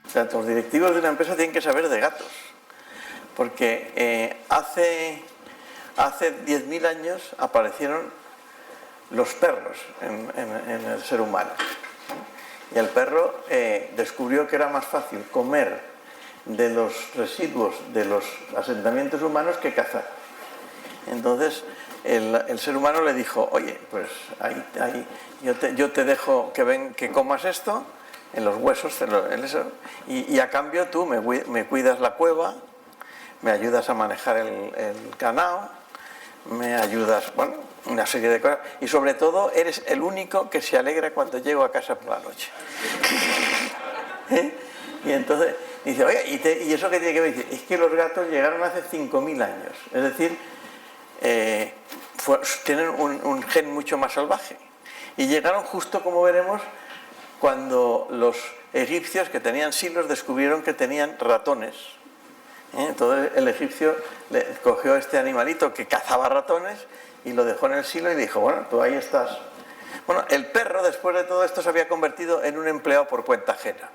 O sea, los directivos de una empresa tienen que saber de gatos. Porque hace 10.000 años aparecieron los perros en el ser humano. Y el perro descubrió que era más fácil comer de los residuos de los asentamientos humanos que cazar. Entonces el ser humano le dijo, oye, pues yo te dejo que comas esto, en los huesos, y a cambio tú me cuidas la cueva, me ayudas a manejar el ganado, me ayudas, bueno, una serie de cosas, y sobre todo eres el único que se alegra cuando llego a casa por la noche. Y entonces dice, oye, ¿y eso qué tiene que ver? Dice, es que los gatos llegaron hace 5.000 años, es decir, tienen un gen mucho más salvaje, y llegaron justo, como veremos, cuando los egipcios que tenían siglos descubrieron que tenían ratones. Entonces el egipcio cogió este animalito que cazaba ratones y lo dejó en el silo y dijo, bueno, tú ahí estás. Bueno, el perro después de todo esto se había convertido en un empleado por cuenta ajena.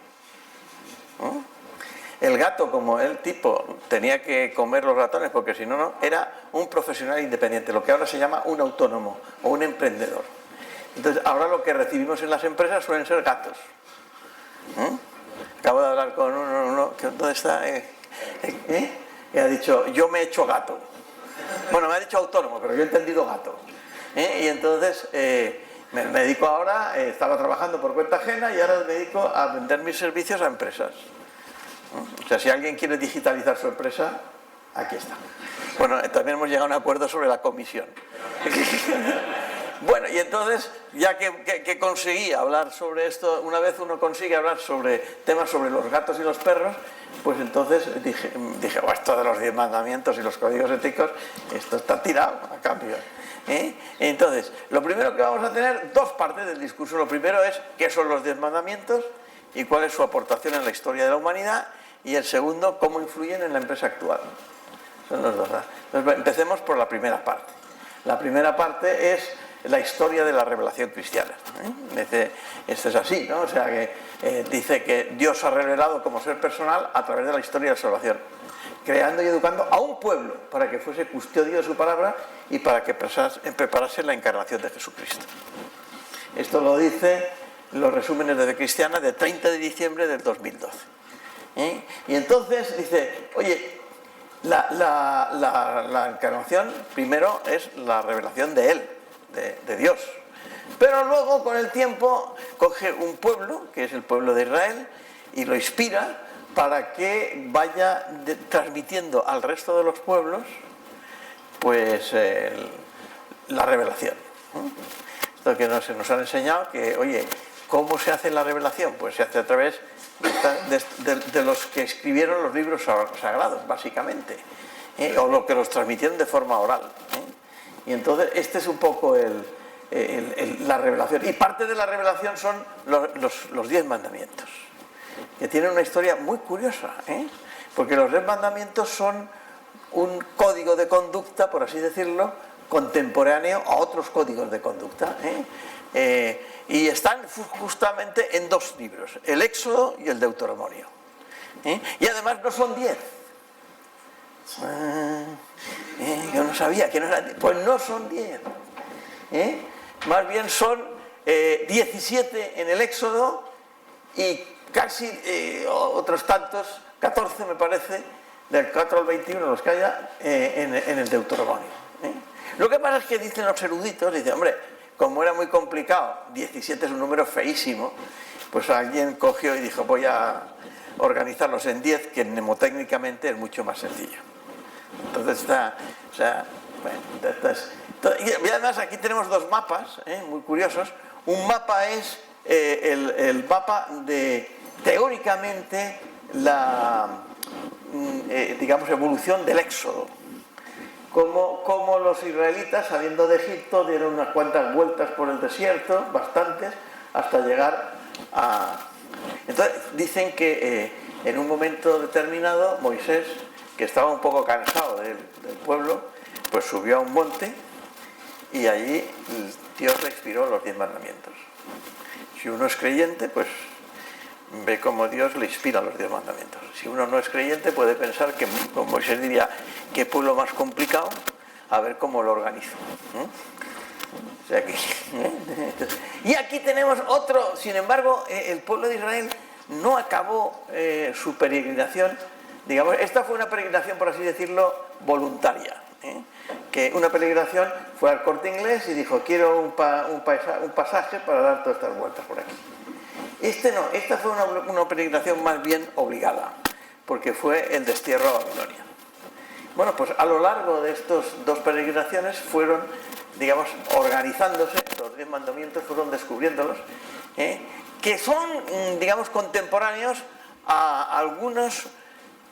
El gato, como el tipo tenía que comer los ratones porque si no, era un profesional independiente, lo que ahora se llama un autónomo o un emprendedor. Entonces ahora lo que recibimos en las empresas suelen ser gatos. Acabo de hablar con uno ¿dónde está? Y ha dicho, yo me he hecho gato. Bueno, me ha dicho autónomo, pero yo he entendido gato. Y entonces me dedico ahora, estaba trabajando por cuenta ajena y ahora me dedico a vender mis servicios a empresas. O sea, si alguien quiere digitalizar su empresa, aquí está. Bueno, también hemos llegado a un acuerdo sobre la comisión. Bueno, y entonces, ya que conseguí hablar sobre esto, una vez uno consigue hablar sobre temas sobre los gatos y los perros, pues entonces dije esto de los 10 mandamientos y los códigos éticos, esto está tirado a cambio. Entonces, lo primero que vamos a tener, dos partes del discurso. Lo primero es qué son los 10 mandamientos y cuál es su aportación en la historia de la humanidad, y el segundo, cómo influyen en la empresa actual. Son los dos. Entonces, empecemos por la primera parte. La primera parte es la historia de la revelación cristiana. Esto es así, ¿no? O sea, que dice que Dios ha revelado como ser personal a través de la historia de la salvación, creando y educando a un pueblo para que fuese custodio de su palabra y para que preparase la encarnación de Jesucristo. Esto lo dice los resúmenes de Fe Cristiana de 30 de diciembre del 2012. Y entonces dice, oye, la encarnación primero es la revelación de Él, de Dios, pero luego con el tiempo coge un pueblo, que es el pueblo de Israel, y lo inspira para que vaya transmitiendo al resto de los pueblos pues la revelación. Esto que nos han enseñado, que oye, ¿cómo se hace la revelación? Pues se hace a través de los que escribieron los libros sagrados, básicamente, o los que los transmitieron de forma oral. Y entonces este es un poco la revelación. Y parte de la revelación son los 10 mandamientos, que tienen una historia muy curiosa, porque los 10 mandamientos son un código de conducta, por así decirlo, contemporáneo a otros códigos de conducta. Y están justamente en dos libros, el Éxodo y el Deuteronomio. Y además no son 10. Yo no sabía que no eran 10. Pues no son 10. Más bien son 17 en el Éxodo y casi otros tantos, 14 me parece, del 4 al 21 los que haya en el Deuteronomio. Lo que pasa es que dicen los eruditos, dicen, hombre, como era muy complicado, 17 es un número feísimo, pues alguien cogió y dijo, voy a organizarlos en 10, que mnemotécnicamente es mucho más sencillo. Entonces está, o sea, bueno, y además aquí tenemos dos mapas, muy curiosos. Un mapa es el mapa de, teóricamente, la, digamos, evolución del Éxodo. Como los israelitas, saliendo de Egipto, dieron unas cuantas vueltas por el desierto, bastantes, hasta llegar a... Entonces dicen que en un momento determinado Moisés, que estaba un poco cansado del pueblo, pues subió a un monte y allí Dios le expiró los 10 mandamientos. Si uno es creyente, pues ve cómo Dios le inspira los 10 mandamientos. Si uno no es creyente puede pensar que, como Moisés diría, qué pueblo más complicado, a ver cómo lo organizo. O sea que, y aquí tenemos otro, sin embargo, el pueblo de Israel no acabó su peregrinación, digamos, esta fue una peregrinación, por así decirlo, voluntaria. Que una peregrinación fue al Corte Inglés y dijo, quiero un pasaje para dar todas estas vueltas por aquí. Esta fue una peregrinación más bien obligada, porque fue el destierro a Babilonia. Bueno, pues a lo largo de estas 2 peregrinaciones fueron, digamos, organizándose, los 10 mandamientos fueron descubriéndolos, que son, digamos, contemporáneos a algunos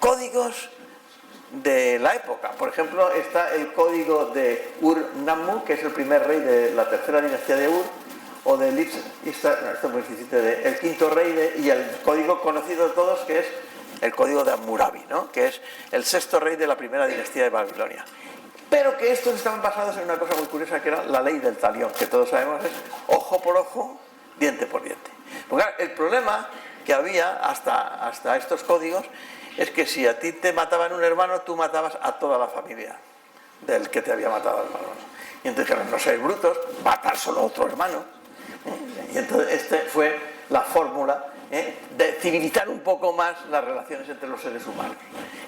códigos de la época. Por ejemplo, está el código de Ur-Nammu, que es el primer rey de la tercera dinastía de Ur, o del el 5º rey, y el código conocido de todos, que es el código de Hammurabi, ¿no? Que es el 6º rey de la primera dinastía de Babilonia. Pero que estos estaban basados en una cosa muy curiosa, que era la ley del talión, que todos sabemos es ojo por ojo, diente por diente. Porque claro, el problema que había hasta estos códigos es que si a ti te mataban un hermano, tú matabas a toda la familia del que te había matado al hermano. Y entonces dijeron, no seáis brutos, matar solo a otro hermano. Y entonces esta fue la fórmula de civilizar un poco más las relaciones entre los seres humanos.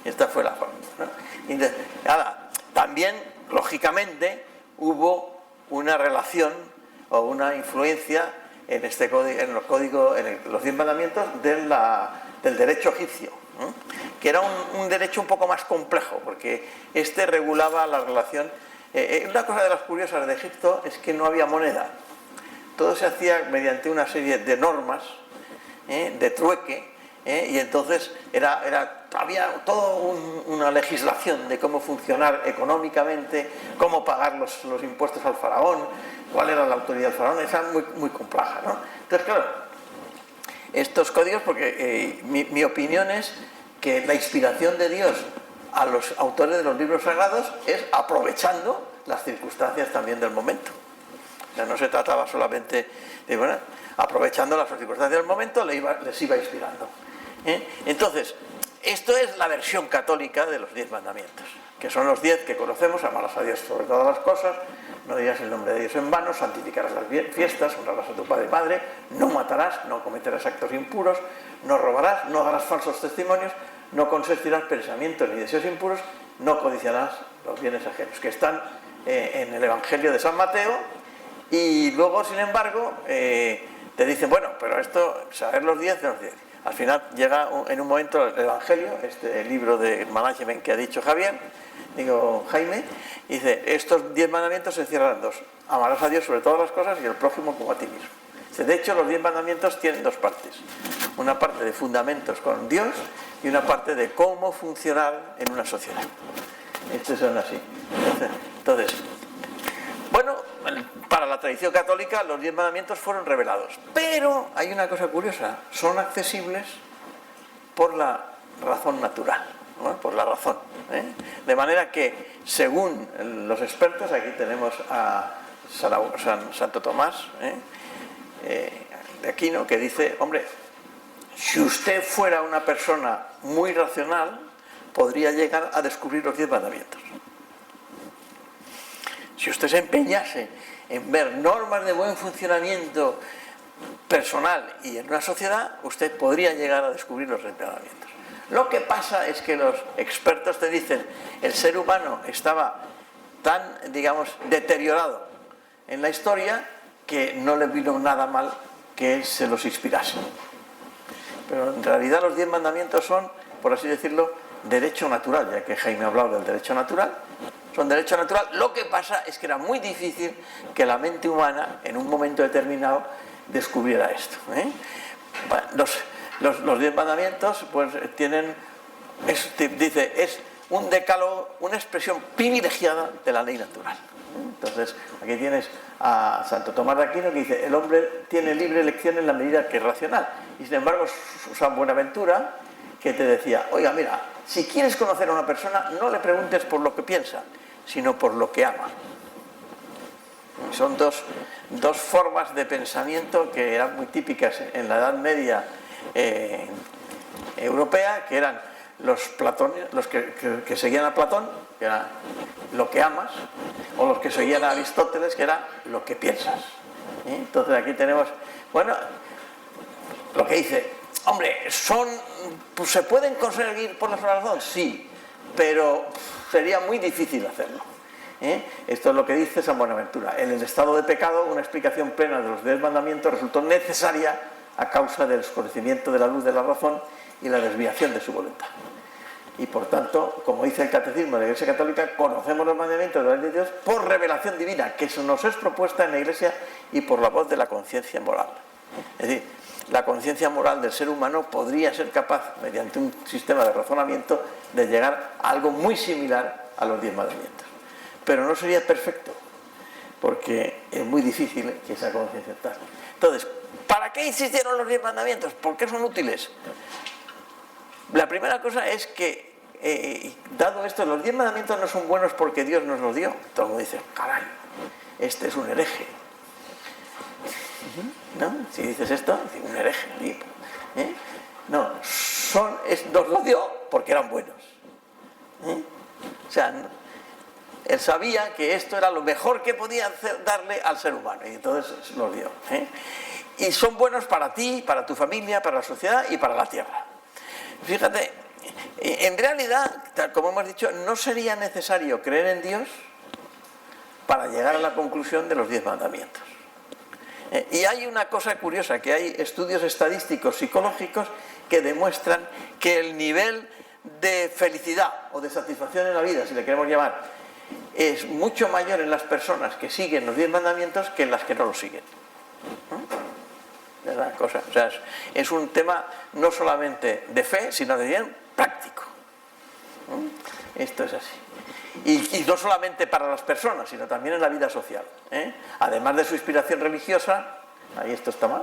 Y esta fue la fórmula, ¿no? Y entonces, nada, también, lógicamente, hubo una relación o una influencia en este código, en los 10 mandamientos del derecho egipcio, que era un derecho un poco más complejo, porque este regulaba la relación. Una cosa de las curiosas de Egipto es que no había moneda. Todo se hacía mediante una serie de normas, de trueque, y entonces había toda una legislación de cómo funcionar económicamente, cómo pagar los impuestos al faraón, cuál era la autoridad del faraón, esa muy, muy compleja, ¿no? Entonces, claro, estos códigos, porque mi opinión es que la inspiración de Dios a los autores de los libros sagrados es aprovechando las circunstancias también del momento. O sea, no se trataba solamente de, bueno, aprovechando las circunstancias del momento, les iba inspirando. Entonces, esto es la versión católica de los 10 mandamientos, que son los 10 que conocemos: amarás a Dios sobre todas las cosas, no dirás el nombre de Dios en vano, santificarás las fiestas, honrarás a tu padre y madre, no matarás, no cometerás actos impuros, no robarás, no darás falsos testimonios, no consentirás pensamientos ni deseos impuros, no codiciarás los bienes ajenos, que están en el Evangelio de San Mateo. Y luego, sin embargo, te dicen, bueno, pero esto, saber los 10 de los 10. Al final llega en un momento el Evangelio, este libro de management que ha dicho Jaime, y dice, estos 10 mandamientos se encierran en 2. Amarás a Dios sobre todas las cosas y al prójimo como a ti mismo. De hecho, los 10 mandamientos tienen 2 partes. Una parte de fundamentos con Dios y una parte de cómo funcionar en una sociedad. Estos son así. Entonces, bueno, para la tradición católica los 10 mandamientos fueron revelados. Pero hay una cosa curiosa, son accesibles por la razón natural, ¿no? Por la razón. De manera que, según los expertos, aquí tenemos a Santo Tomás de Aquino, que dice, hombre, si usted fuera una persona muy racional, podría llegar a descubrir los 10 mandamientos. Si usted se empeñase en ver normas de buen funcionamiento personal y en una sociedad, usted podría llegar a descubrir los 10 mandamientos. Lo que pasa es que los expertos te dicen, el ser humano estaba tan, digamos, deteriorado en la historia que no le vino nada mal que se los inspirase. Pero en realidad los 10 mandamientos son, por así decirlo, derecho natural, ya que Jaime ha hablado del derecho natural. Son derecho natural. Lo que pasa es que era muy difícil que la mente humana en un momento determinado descubriera esto. Bueno, los 10 mandamientos pues tienen, es un decálogo, una expresión privilegiada de la ley natural. Entonces aquí tienes a Santo Tomás de Aquino, que dice, el hombre tiene libre elección en la medida que es racional. Y sin embargo San Buenaventura, que te decía, oiga, mira, si quieres conocer a una persona, no le preguntes por lo que piensa, sino por lo que ama. Son dos formas de pensamiento que eran muy típicas en la Edad Media europea, que eran los que seguían a Platón, que era lo que amas, o los que seguían a Aristóteles, que era lo que piensas. Entonces aquí tenemos, bueno, lo que dice, hombre, pues, ¿se pueden conseguir por la razón? Sí, pero sería muy difícil hacerlo. Esto es lo que dice San Buenaventura. En el estado de pecado, una explicación plena de los 10 mandamientos resultó necesaria a causa del desconocimiento de la luz de la razón y la desviación de su voluntad. Y por tanto, como dice el Catecismo de la Iglesia Católica, conocemos los mandamientos de la ley de Dios por revelación divina, que nos es propuesta en la Iglesia y por la voz de la conciencia moral. Es decir, la conciencia moral del ser humano podría ser capaz, mediante un sistema de razonamiento, de llegar a algo muy similar a los 10 mandamientos. Pero no sería perfecto, porque es muy difícil que esa conciencia tal. Entonces, ¿para qué existieron los 10 mandamientos? ¿Por qué son útiles? La primera cosa es que, dado esto, los 10 mandamientos no son buenos porque Dios nos los dio. Todo el mundo dice, caray, este es un hereje. ¿No? Si dices esto, dices un hereje. No, nos los dio porque eran buenos. O sea, él sabía que esto era lo mejor que podía darle al ser humano y entonces los dio. Y son buenos para ti, para tu familia, para la sociedad y para la tierra. Fíjate, en realidad, como hemos dicho, no sería necesario creer en Dios para llegar a la conclusión de los 10 mandamientos. Y hay una cosa curiosa, que hay estudios estadísticos psicológicos que demuestran que el nivel de felicidad o de satisfacción en la vida, si le queremos llamar, es mucho mayor en las personas que siguen los 10 mandamientos que en las que no los siguen. Es la cosa. O sea, es un tema no solamente de fe, sino de bien práctico. Esto es así. Y no solamente para las personas, sino también en la vida social. Además de su inspiración religiosa, ahí esto está mal,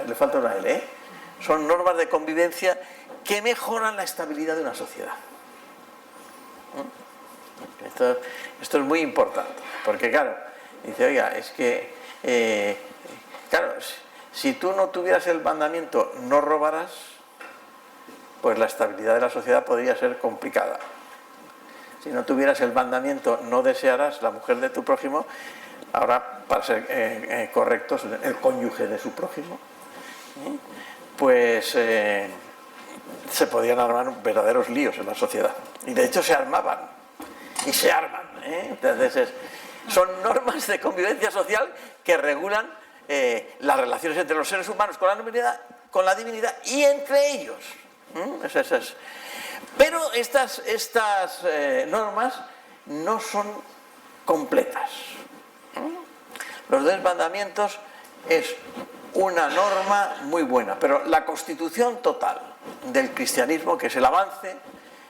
le falta una L, son normas de convivencia que mejoran la estabilidad de una sociedad. Esto es muy importante, porque claro, dice, oiga, es que, claro, si tú no tuvieras el mandamiento no robarás, pues la estabilidad de la sociedad podría ser complicada. Si no tuvieras el mandamiento no desearás la mujer de tu prójimo, ahora para ser correctos, el cónyuge de su prójimo, pues se podían armar verdaderos líos en la sociedad. Y de hecho se armaban y se arman. Entonces son normas de convivencia social que regulan las relaciones entre los seres humanos con la divinidad y entre ellos. Pero estas normas no son completas. Los 10 mandamientos es una norma muy buena, pero la constitución total del cristianismo, que es el avance,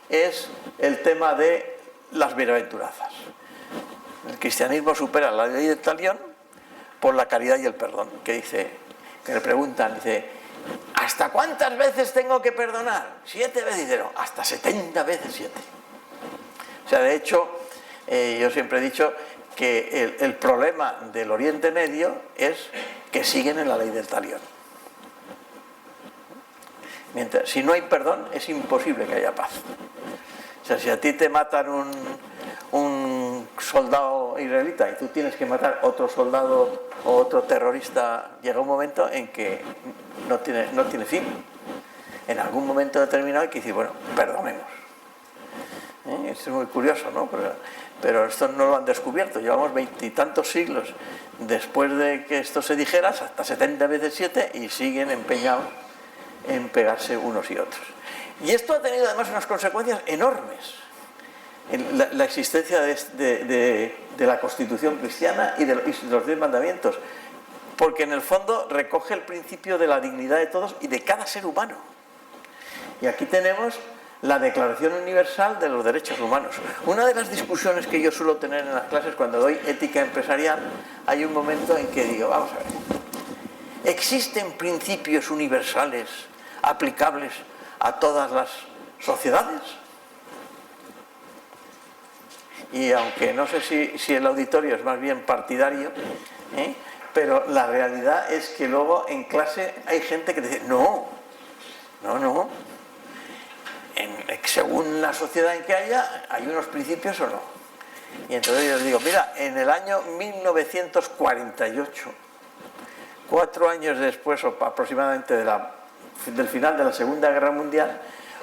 es el tema de las bienaventuranzas. El cristianismo supera la ley del talión por la caridad y el perdón, que le preguntan, dice, ¿hasta cuántas veces tengo que perdonar? 7 veces, dice, no, hasta 70 veces 7. O sea, de hecho, yo siempre he dicho que el problema del Oriente Medio es que siguen en la ley del talión. Si no hay perdón, es imposible que haya paz. O sea, si a ti te matan un soldado israelita y tú tienes que matar otro soldado o otro terrorista, llega un momento en que no tiene fin. En algún momento determinado hay que decir, bueno, perdonemos. Esto es muy curioso, ¿no? Pero esto no lo han descubierto. Llevamos 20 y tantos siglos después de que esto se dijera, hasta 70 veces 7, y siguen empeñados en pegarse unos y otros. Y esto ha tenido además unas consecuencias enormes en la existencia de la Constitución cristiana y de los 10 mandamientos, porque en el fondo recoge el principio de la dignidad de todos y de cada ser humano. Y aquí tenemos la Declaración Universal de los Derechos Humanos. Una de las discusiones que yo suelo tener en las clases cuando doy ética empresarial, hay un momento en que digo, vamos a ver, ¿existen principios universales aplicables a todas las sociedades? Y aunque no sé si el auditorio es más bien partidario, pero la realidad es que luego en clase hay gente que dice, no, No, no. Según la sociedad en que haya, hay unos principios o no. Y entonces yo les digo, mira, en el año 1948, 4 años después o aproximadamente del final de la Segunda Guerra Mundial,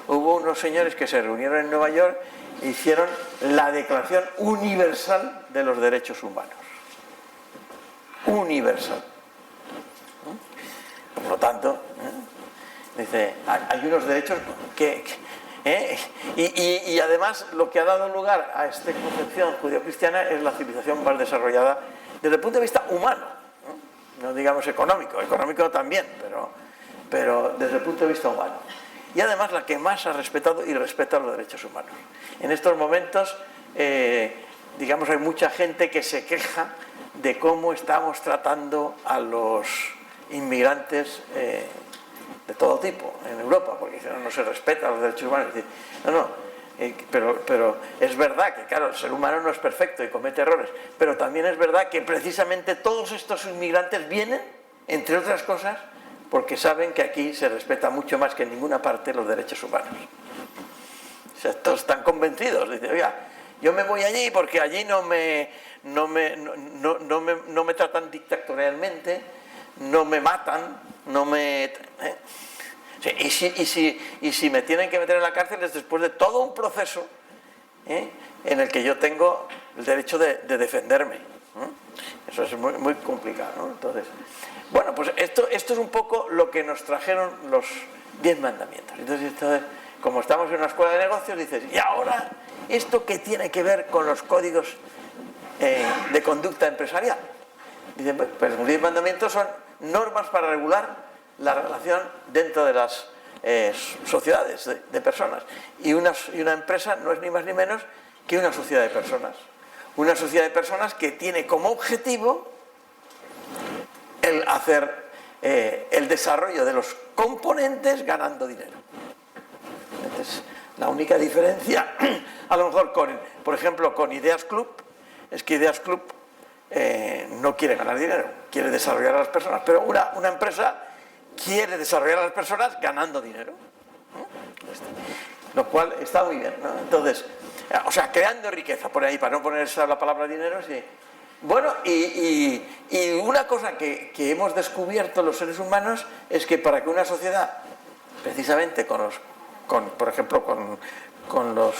hubo unos señores que se reunieron en Nueva York e hicieron la Declaración Universal de los Derechos Humanos. Universal. Por lo tanto, dice, hay unos derechos y además lo que ha dado lugar a esta concepción judeocristiana es la civilización más desarrollada desde el punto de vista humano, no digamos económico también, pero desde el punto de vista humano. Y además la que más ha respetado y respeta los derechos humanos. En estos momentos, digamos, hay mucha gente que se queja de cómo estamos tratando a los inmigrantes de todo tipo en Europa, porque no se respetan los derechos humanos. Pero es verdad que, claro, el ser humano no es perfecto y comete errores, pero también es verdad que precisamente todos estos inmigrantes vienen, entre otras cosas, porque saben que aquí se respeta mucho más que en ninguna parte los derechos humanos. O sea, todos están convencidos. Dicen, oiga, yo me voy allí porque allí no me tratan dictatorialmente, no me matan, no me... Y si me tienen que meter en la cárcel es después de todo un proceso en el que yo tengo el derecho de defenderme. Eso es muy, muy complicado, ¿no? Entonces, bueno, pues esto es un poco lo que nos trajeron los 10 mandamientos. Entonces, como estamos en una escuela de negocios, dices, ¿y ahora esto qué tiene que ver con los códigos de conducta empresarial? Dicen, pues los 10 mandamientos son normas para regular la relación dentro de las sociedades de personas. Y una empresa no es ni más ni menos que una sociedad de personas. Una sociedad de personas que tiene como objetivo el hacer el desarrollo de los componentes ganando dinero. Entonces, la única diferencia, a lo mejor por ejemplo, con Ideas Club, es que Ideas Club no quiere ganar dinero, quiere desarrollar a las personas, pero una empresa quiere desarrollar a las personas ganando dinero, lo cual está muy bien, ¿no? Entonces, o sea, creando riqueza, por ahí, para no poner la palabra dinero, sí. Bueno, y una cosa que hemos descubierto los seres humanos es que para que una sociedad, precisamente por ejemplo, con los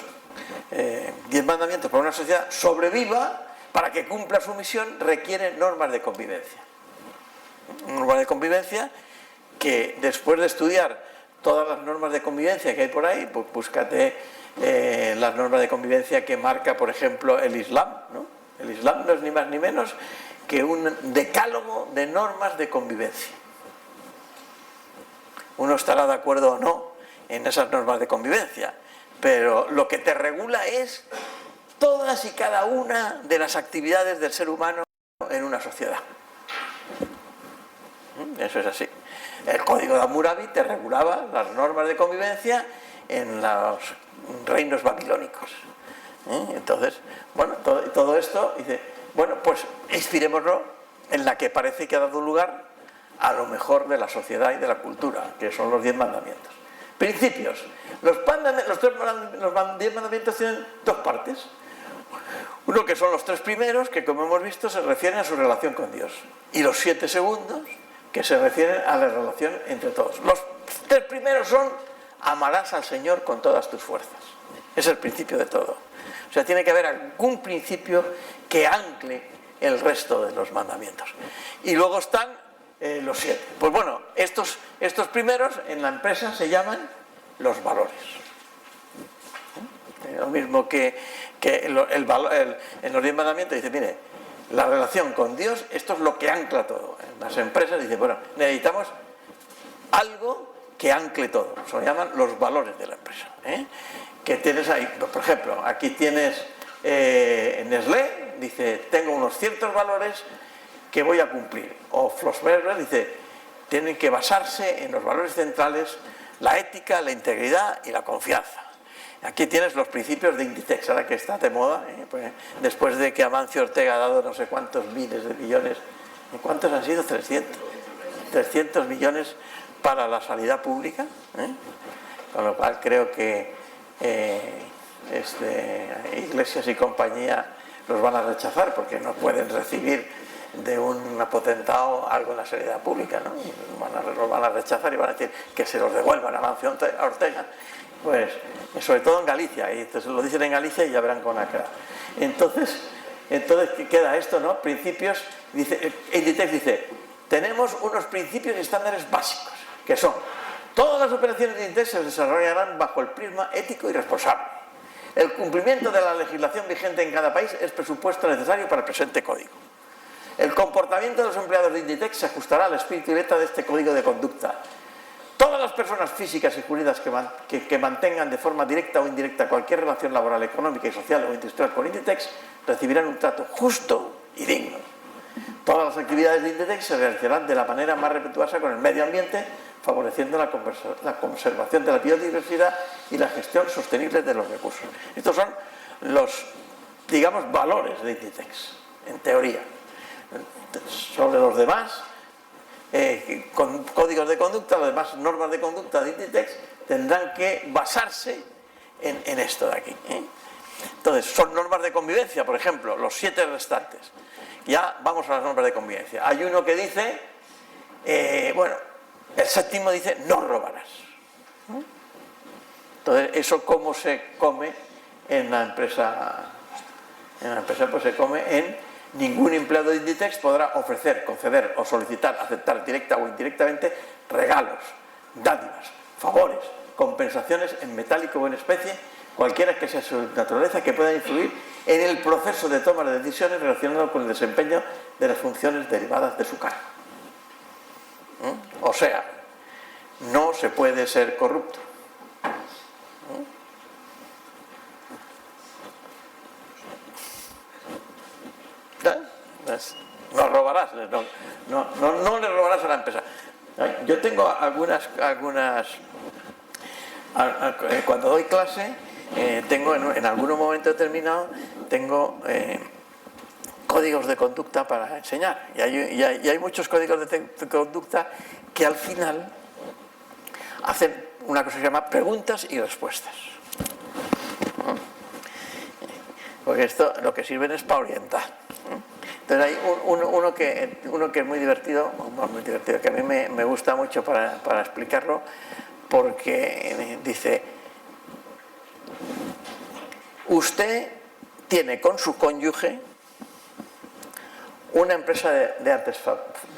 10 mandamientos, para una sociedad sobreviva, para que cumpla su misión, requiere normas de convivencia. Normas de convivencia que después de estudiar todas las normas de convivencia que hay por ahí, pues búscate las normas de convivencia que marca, por ejemplo, el Islam, ¿no? El Islam no es ni más ni menos que un decálogo de normas de convivencia. Uno estará de acuerdo o no en esas normas de convivencia, pero lo que te regula es todas y cada una de las actividades del ser humano en una sociedad. Eso es así. El Código de Hammurabi te regulaba las normas de convivencia en los reinos babilónicos. Entonces, bueno, todo esto dice, bueno, pues inspirémonos en la que parece que ha dado lugar a lo mejor de la sociedad y de la cultura, que son los 10 mandamientos. Principios. Los 10 mandamientos tienen 2 partes. Uno que son los 3 primeros, que como hemos visto se refieren a su relación con Dios. Y los 7 segundos, que se refieren a la relación entre todos. Los 3 primeros son: amarás al Señor con todas tus fuerzas. Es el principio de todo. O sea, tiene que haber algún principio que ancle el resto de los mandamientos. Y luego están los 7. Pues bueno, estos primeros en la empresa se llaman los valores. Lo mismo que en los 10 mandamientos dice, mire, la relación con Dios, esto es lo que ancla todo. En las empresas dice, bueno, necesitamos algo que ancle todo. Se lo llaman los valores de la empresa. Que tienes ahí, por ejemplo, aquí tienes Nestlé, dice, tengo unos ciertos valores que voy a cumplir. O Flosberger dice, tienen que basarse en los valores centrales, la ética, la integridad y la confianza. Aquí tienes los principios de Inditex, ahora que está de moda, pues, después de que Amancio Ortega ha dado no sé cuántos miles de millones, ¿cuántos han sido? 300 millones para la sanidad pública, con lo cual creo que Iglesias y compañía los van a rechazar porque no pueden recibir de un potentado algo en la sanidad pública, ¿no? Los van a rechazar y van a decir que se los devuelvan a Mancio Ortega, pues sobre todo en Galicia, y entonces lo dicen en Galicia y ya verán con la cara. Entonces ¿qué queda esto, no? Principios, dice, Inditex dice, tenemos unos principios y estándares básicos, que son, todas las operaciones de Inditex se desarrollarán bajo el prisma ético y responsable. El cumplimiento de la legislación vigente en cada país es presupuesto necesario para el presente código. El comportamiento de los empleados de Inditex se ajustará al espíritu y letra de este código de conducta. Todas las personas físicas y jurídicas que mantengan de forma directa o indirecta cualquier relación laboral, económica y social o industrial con Inditex recibirán un trato justo y digno. Todas las actividades de Inditex se realizarán de la manera más respetuosa con el medio ambiente, favoreciendo la conservación de la biodiversidad y la gestión sostenible de los recursos. Estos son los, digamos, valores de Inditex, en teoría. Sobre los demás, con códigos de conducta, las demás normas de conducta de Inditex tendrán que basarse en esto de aquí. Entonces, son normas de convivencia, por ejemplo, los 7 restantes. Ya vamos a las normas de convivencia. Hay uno que dice, bueno, el 7º dice, no robarás. Entonces, ¿eso cómo se come en la empresa? En la empresa pues se come en ningún empleado de Inditex podrá ofrecer, conceder o solicitar, aceptar directa o indirectamente regalos, dádivas, favores, compensaciones en metálico o en especie, cualquiera que sea su naturaleza, que pueda influir en el proceso de toma de decisiones relacionado con el desempeño de las funciones derivadas de su cargo. O sea, no se puede ser corrupto. No robarás, no le robarás a la empresa. Yo tengo algunas cuando doy clase, tengo en algún momento determinado, tengo códigos de conducta para enseñar. Y hay muchos códigos de conducta que al final hacen una cosa que se llama preguntas y respuestas. Porque esto lo que sirven es para orientar. Entonces hay uno que es muy divertido, que a mí me gusta mucho para explicarlo, porque dice, usted tiene con su cónyuge una empresa de artes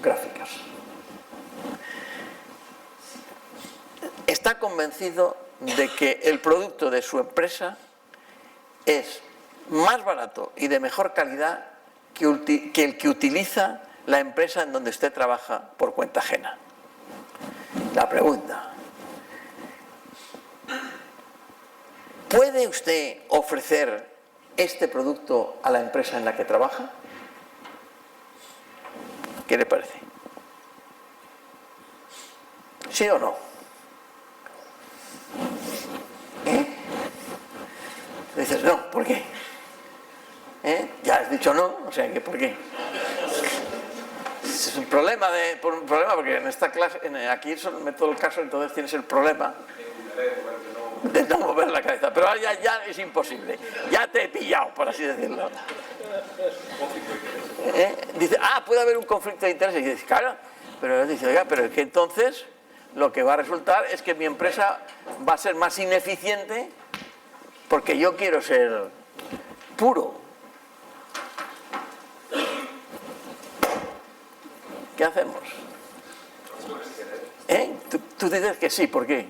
gráficas. Está convencido de que el producto de su empresa es más barato y de mejor calidad que el que utiliza la empresa en donde usted trabaja por cuenta ajena. La pregunta: ¿puede usted ofrecer este producto a la empresa en la que trabaja? ¿Qué le parece? ¿Sí o no? Dices, no, ¿por qué? Ya has dicho no, o sea que ¿por qué? Es un problema, porque en esta clase, aquí es todo el caso, entonces tienes el problema de no mover la cabeza, pero ahora ya es imposible, ya te he pillado, por así decirlo. Dice, puede haber un conflicto de intereses, y dices, claro, pero dice, oiga, pero es que entonces lo que va a resultar es que mi empresa va a ser más ineficiente porque yo quiero ser puro. ¿Qué hacemos? Tú dices que sí, ¿por qué?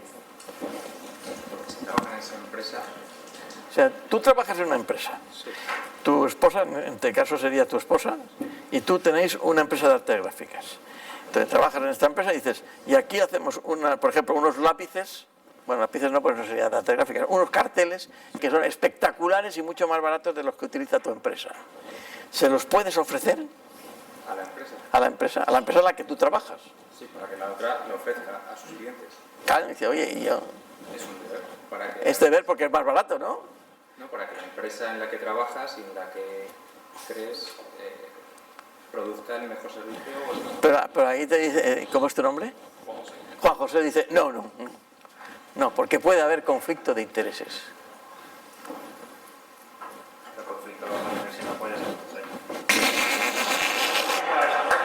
Porque si trabajas en esa empresa... O sea, tú trabajas en una empresa. Sí. Tu esposa, en este caso sería tu esposa, y tú tenéis una empresa de artes gráficas. Entonces trabajas en esta empresa y dices, y aquí hacemos, por ejemplo, unos lápices, bueno, lápices no, porque no sería de artes gráficas, unos carteles que son espectaculares y mucho más baratos de los que utiliza tu empresa. ¿Se los puedes ofrecer? ¿A la empresa? A la empresa en la que tú trabajas. Sí, para que la otra lo ofrezca a sus clientes. Claro, dice, oye, y yo... Es un deber. Para que Es deber porque es más barato, ¿no? No, para que la empresa en la que trabajas y en la que crees produzca el mejor servicio. O el mejor... Pero ahí te dice, ¿cómo es tu nombre? Juan José dice, no, porque puede haber conflicto de intereses. El conflicto lo van a ver si no apoyas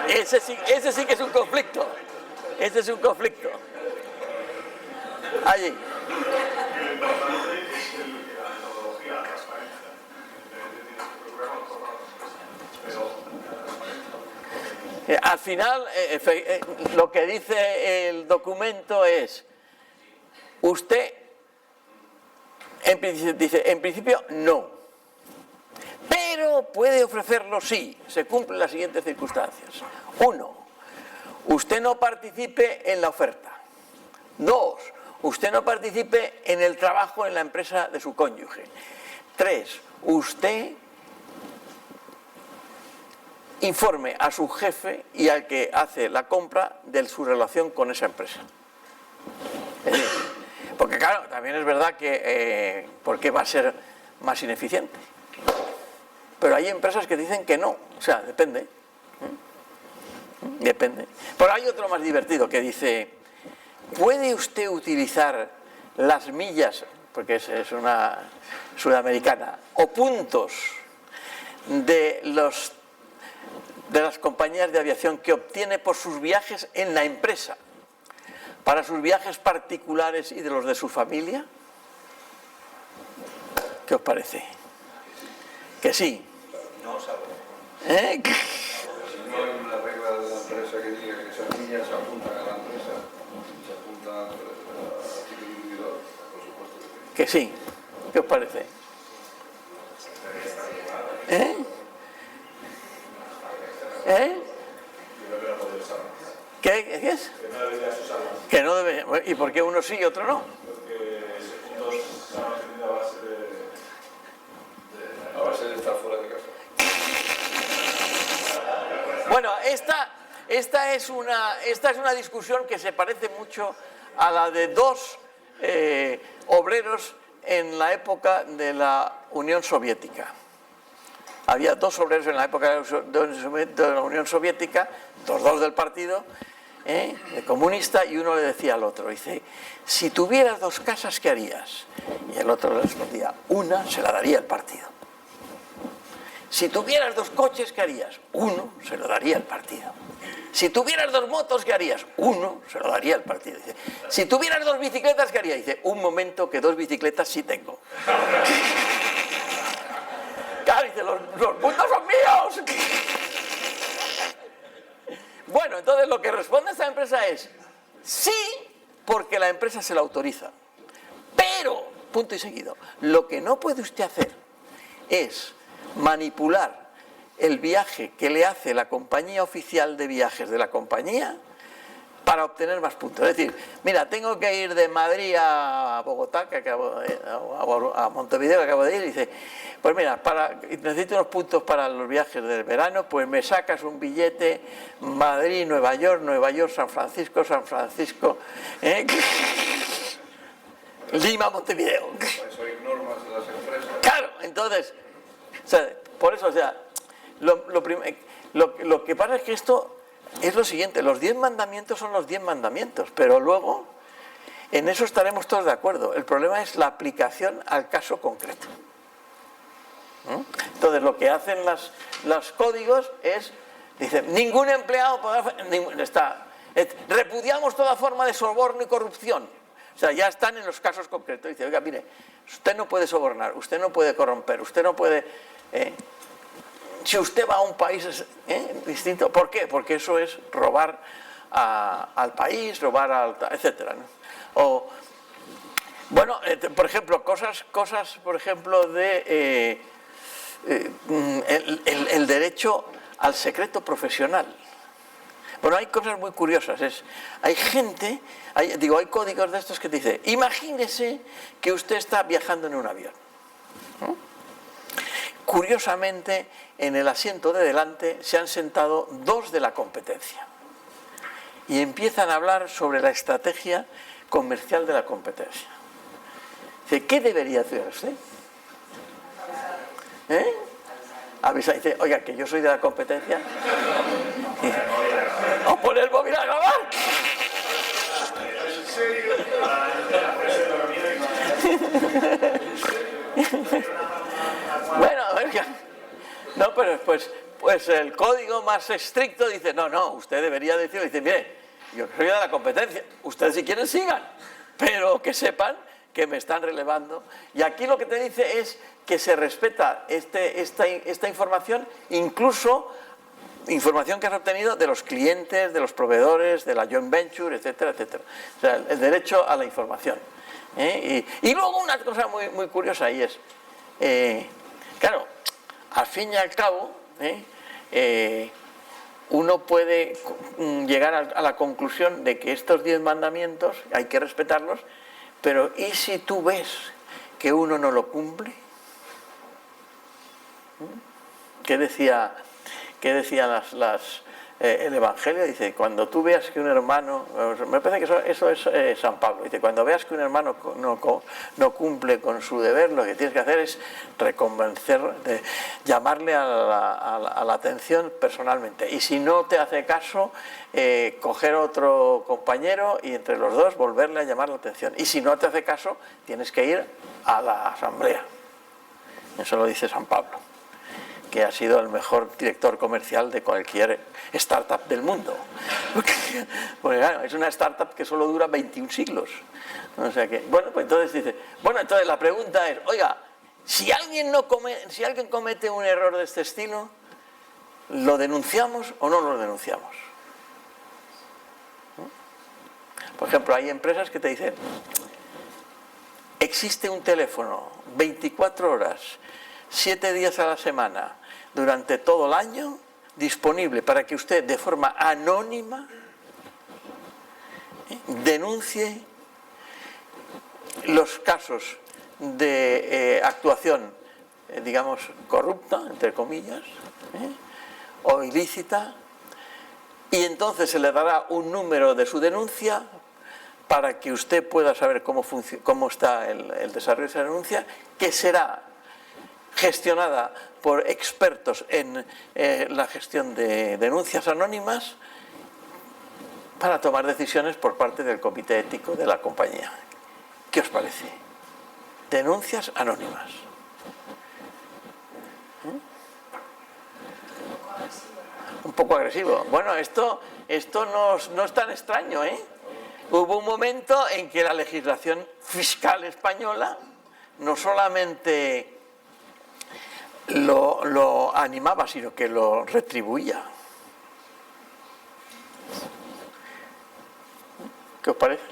a Ese sí que es un conflicto. Ese es un conflicto. Allí. Al final, lo que dice el documento es, usted dice, en principio no, pero puede ofrecerlo sí, se cumplen las siguientes circunstancias. 1, usted no participe en la oferta. 2, usted no participe en el trabajo en la empresa de su cónyuge. 3, usted informe a su jefe y al que hace la compra de su relación con esa empresa. Porque claro, también es verdad que porque va a ser más ineficiente. Pero hay empresas que dicen que no, o sea, depende. Depende. Pero hay otro más divertido que dice, ¿puede usted utilizar las millas, porque es una sudamericana, o puntos de las compañías de aviación que obtiene por sus viajes en la empresa, para sus viajes particulares y de los de su familia? ¿Qué os parece? Que sí. No sabe. ¿Eh? Si no hay una regla de la empresa que diga que esas millas se apuntan a la empresa, se apuntan a título individual, por supuesto Que sí. ¿Qué os parece? ¿Eh? ¿Eh? ¿Qué es? Que no debe. ¿Y por qué uno sí y otro no? Porque ese punto se ha mantenido a base de estar fuera de casa. Bueno, esta es una discusión que se parece mucho a la de dos obreros en la época de la Unión Soviética. Había dos obreros en la época de la Unión Soviética, los dos del partido comunista, y uno le decía al otro, dice, si tuvieras 2 casas, ¿qué harías? Y el otro le respondía, una se la daría el partido. Si tuvieras 2 coches, ¿qué harías? Uno se lo daría el partido. Si tuvieras 2 motos, ¿qué harías? Uno se lo daría el partido. Dice, si tuvieras 2 bicicletas, ¿qué harías? Dice, un momento que 2 bicicletas sí tengo. Claro, dice, los puntos son míos. Bueno, entonces lo que responde esta empresa es sí, porque la empresa se lo autoriza. Pero, punto y seguido, lo que no puede usted hacer es manipular el viaje que le hace la compañía oficial de viajes de la compañía para obtener más puntos. Es decir, mira, tengo que ir de Madrid a Bogotá, a Montevideo, que acabo de ir, y dice, pues mira, necesito unos puntos para los viajes del verano, pues me sacas un billete Madrid, Nueva York, San Francisco, Lima, Montevideo. Eso hay normas de las empresas. Claro, entonces, o sea, por eso, o sea, lo que pasa es que esto es lo siguiente, los 10 mandamientos son los 10 mandamientos, pero luego en eso estaremos todos de acuerdo. El problema es la aplicación al caso concreto. Entonces lo que hacen los códigos es, dicen, ningún empleado repudiamos toda forma de soborno y corrupción. O sea, ya están en los casos concretos. Dice, oiga, mire, usted no puede sobornar, usted no puede corromper, usted no puede... si usted va a un país distinto, ¿por qué? Porque eso es robar al país, etcétera, ¿no? O, bueno, por ejemplo, cosas por ejemplo, de el derecho al secreto profesional. Bueno, hay cosas muy curiosas. Hay gente, hay códigos de estos que te dice, imagínese que usted está viajando en un avión. Curiosamente, en el asiento de delante se han sentado 2 de la competencia y empiezan a hablar sobre la estrategia comercial de la competencia. Dice, ¿qué debería hacer usted? Avisa, dice, oiga, que yo soy de la competencia. O poner el móvil a grabar. pues el código más estricto dice, no, usted debería decirlo, dice, mire, yo soy de la competencia, ustedes si quieren sigan, pero que sepan que me están relevando. Y aquí lo que te dice es que se respeta esta información, incluso información que has obtenido de los clientes, de los proveedores, de la joint venture, etcétera, etcétera. O sea, el derecho a la información. Y luego una cosa muy curiosa y es, claro, al fin y al cabo, uno puede llegar a la conclusión de que estos 10 mandamientos hay que respetarlos, pero ¿y si tú ves que uno no lo cumple? ¿Qué decía el Evangelio? Dice, cuando tú veas que un hermano, me parece que eso es San Pablo, dice, cuando veas que un hermano no cumple con su deber, lo que tienes que hacer es llamarle a la atención personalmente, y si no te hace caso, coger otro compañero y entre los dos volverle a llamar la atención, y si no te hace caso, tienes que ir a la asamblea. Eso lo dice San Pablo, que ha sido el mejor director comercial de cualquier startup del mundo. Porque claro, es una startup que solo dura 21 siglos. O sea que, bueno, pues entonces dice, entonces la pregunta es, oiga, si alguien comete un error de este estilo, ¿lo denunciamos o no lo denunciamos? Por ejemplo, hay empresas que te dicen, existe un teléfono 24 horas, 7 días a la semana, durante todo el año, disponible para que usted de forma anónima denuncie los casos de actuación, digamos, corrupta, entre comillas, o ilícita, y entonces se le dará un número de su denuncia para que usted pueda saber cómo está el desarrollo de esa denuncia, que será gestionada por expertos en la gestión de denuncias anónimas para tomar decisiones por parte del comité ético de la compañía. ¿Qué os parece? Denuncias anónimas. Un poco agresivo. Bueno, esto no es tan extraño, ¿eh? Hubo un momento en que la legislación fiscal española no solamente lo animaba, sino que lo retribuía. ¿Qué os parece?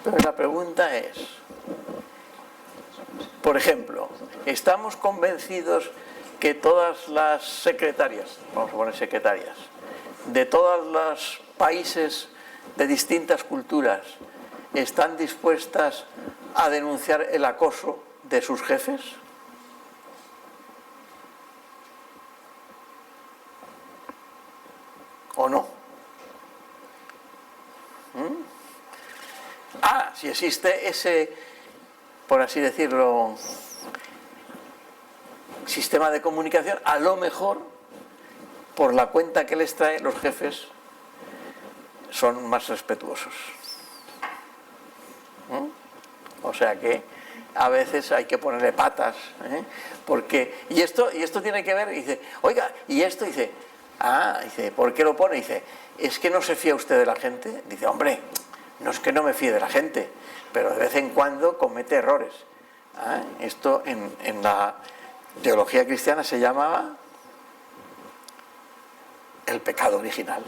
Pero la pregunta es, por ejemplo, ¿estamos convencidos que todas las secretarias, vamos a poner secretarias, de todos los países de distintas culturas están dispuestas a denunciar el acoso de sus jefes? ¿O no? Si existe ese, por así decirlo, sistema de comunicación, a lo mejor, por la cuenta que les trae, los jefes son más respetuosos. O sea que a veces hay que ponerle patas, porque y esto tiene que ver, dice, oiga, y esto, dice, dice, ¿por qué lo pone? Dice, ¿es que no se fía usted de la gente? Dice, hombre, no es que no me fíe de la gente, pero de vez en cuando comete errores. Esto en la teología cristiana se llamaba el pecado original,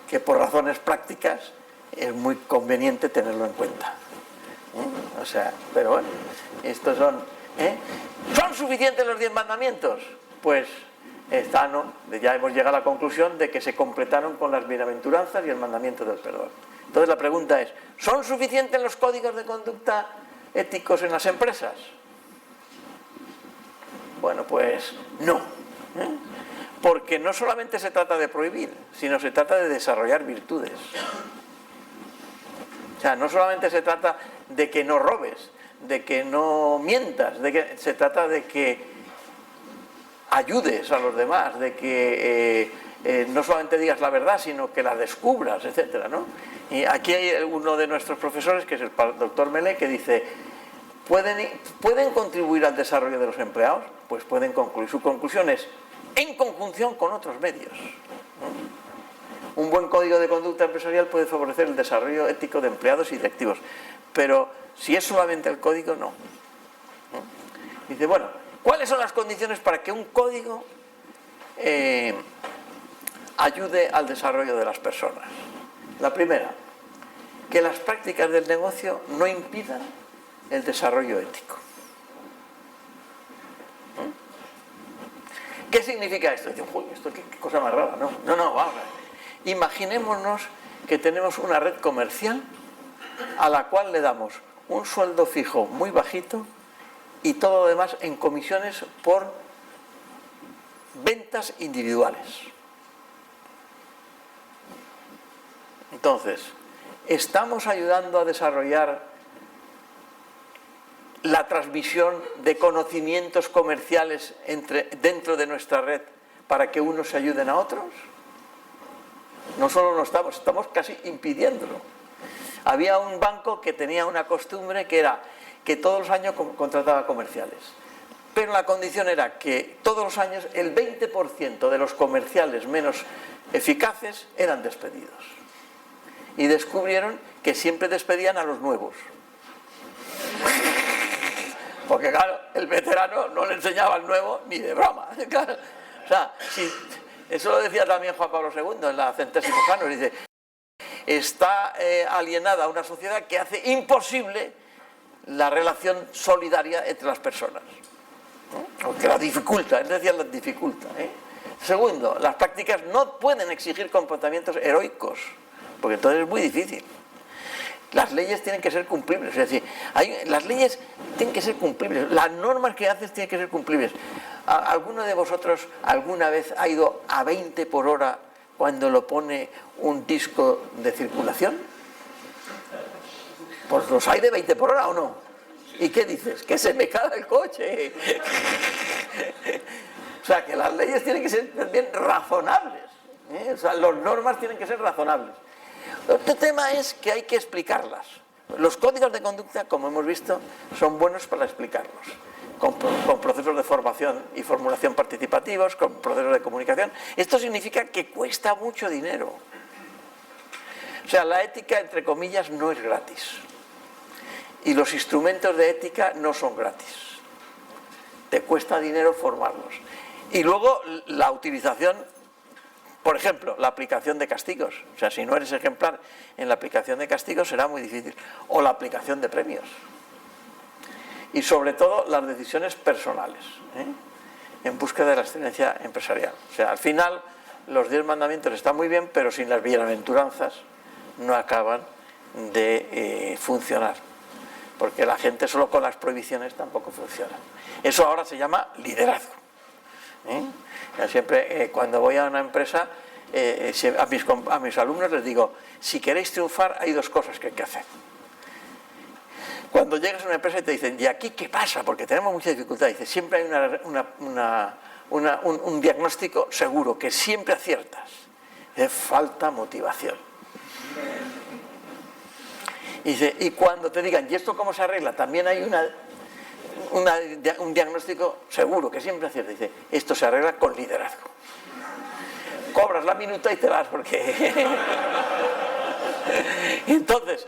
que por razones prácticas es muy conveniente tenerlo en cuenta. O sea, pero bueno, estos son... ¿Son suficientes los 10 mandamientos? Pues ya hemos llegado a la conclusión de que se completaron con las bienaventuranzas y el mandamiento del perdón. Entonces la pregunta es, ¿son suficientes los códigos de conducta éticos en las empresas? Bueno, pues no. Porque no solamente se trata de prohibir, sino se trata de desarrollar virtudes. O sea, no solamente se trata de que no robes, de que no mientas, se trata de que ayudes a los demás, de que no solamente digas la verdad, sino que la descubras, etcétera, ¿no? Y aquí hay uno de nuestros profesores, que es el doctor Melé, que dice: ¿pueden contribuir al desarrollo de los empleados? Pues pueden concluir. Su conclusión es: en conjunción con otros medios, ¿no? Un buen código de conducta empresarial puede favorecer el desarrollo ético de empleados y directivos, pero si es solamente el código, no. Dice, bueno, ¿cuáles son las condiciones para que un código ayude al desarrollo de las personas? La primera, que las prácticas del negocio no impidan el desarrollo ético. ¿Qué significa esto? Dice, uy, esto qué cosa más rara, ¿no? No, vamos a ver. Imaginémonos que tenemos una red comercial a la cual le damos un sueldo fijo muy bajito y todo lo demás en comisiones por ventas individuales. Entonces, ¿estamos ayudando a desarrollar la transmisión de conocimientos comerciales dentro de nuestra red para que unos se ayuden a otros? No solo no estamos casi impidiéndolo. Había un banco que tenía una costumbre que era que todos los años contrataba comerciales, pero la condición era que todos los años el 20% de los comerciales menos eficaces eran despedidos. Y descubrieron que siempre despedían a los nuevos. Porque claro, el veterano no le enseñaba al nuevo ni de broma. Claro. O sea, eso lo decía también Juan Pablo II en la Centésimos Años. Dice, está alienada una sociedad que hace imposible la relación solidaria entre las personas, ¿no? Porque la dificulta, él decía la dificulta, ¿eh? Segundo, las prácticas no pueden exigir comportamientos heroicos, porque entonces es muy difícil. Las leyes tienen que ser cumplibles, es decir, las leyes tienen que ser cumplibles, las normas que haces tienen que ser cumplibles. ¿Alguno de vosotros alguna vez ha ido a 20 por hora cuando lo pone un disco de circulación? Pues los hay de 20 por hora, ¿o no? ¿Y qué dices? Que se me cae el coche. O sea, que las leyes tienen que ser también razonables, ¿eh? O sea, las normas tienen que ser razonables. Otro tema es que hay que explicarlas. Los códigos de conducta, como hemos visto, son buenos para explicarlos, con procesos de formación y formulación participativos, con procesos de comunicación. Esto significa que cuesta mucho dinero. O sea, la ética, entre comillas, no es gratis. Y los instrumentos de ética no son gratis. Te cuesta dinero formarlos. Y luego la utilización, por ejemplo, la aplicación de castigos. O sea, si no eres ejemplar en la aplicación de castigos será muy difícil. O la aplicación de premios. Y sobre todo las decisiones personales, ¿eh? En búsqueda de la excelencia empresarial. O sea, al final los 10 mandamientos están muy bien, pero sin las bienaventuranzas no acaban de funcionar. Porque la gente solo con las prohibiciones tampoco funciona. Eso ahora se llama liderazgo. Siempre cuando voy a una empresa, a mis alumnos les digo, si queréis triunfar hay 2 cosas que hay que hacer. Cuando llegas a una empresa y te dicen, ¿y aquí qué pasa? Porque tenemos mucha dificultad. Dice, siempre hay un diagnóstico seguro, que siempre aciertas. Es falta motivación. Y dice, y cuando te digan, ¿y esto cómo se arregla? También hay un diagnóstico seguro, que siempre acierta. Dice, esto se arregla con liderazgo. Cobras la minuta y te vas, porque... Entonces,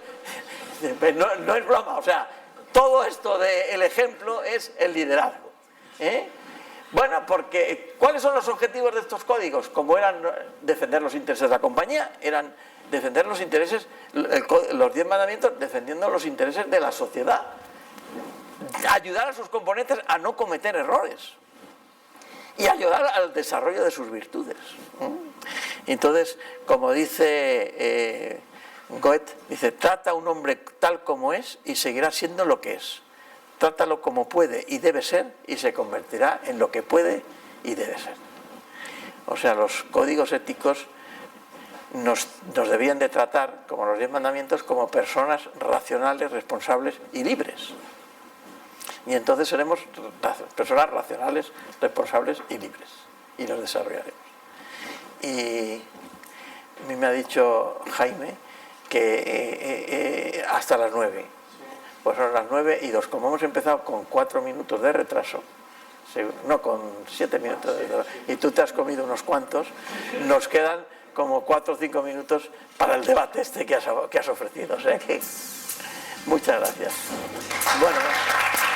no es broma, o sea, todo esto del ejemplo es el liderazgo, ¿eh? Bueno, porque ¿cuáles son los objetivos de estos códigos? Como eran defender los intereses de la compañía, eran defender los intereses, los 10 mandamientos, defendiendo los intereses de la sociedad, ayudar a sus componentes a no cometer errores y ayudar al desarrollo de sus virtudes. Entonces, como dice Goethe, dice, trata a un hombre tal como es y seguirá siendo lo que es. Trátalo como puede y debe ser y se convertirá en lo que puede y debe ser. O sea, los códigos éticos nos debían de tratar, como los 10 mandamientos, como personas racionales, responsables y libres. Y entonces seremos personas racionales, responsables y libres. Y los desarrollaremos. y a mí me ha dicho Jaime que hasta las 9. Pues son las 9:02. Como hemos empezado con 4 minutos de retraso, no, con 7 minutos de retraso, y tú te has comido unos cuantos, nos quedan como 4 o 5 minutos para el debate este que has ofrecido. O sea que muchas gracias. Bueno.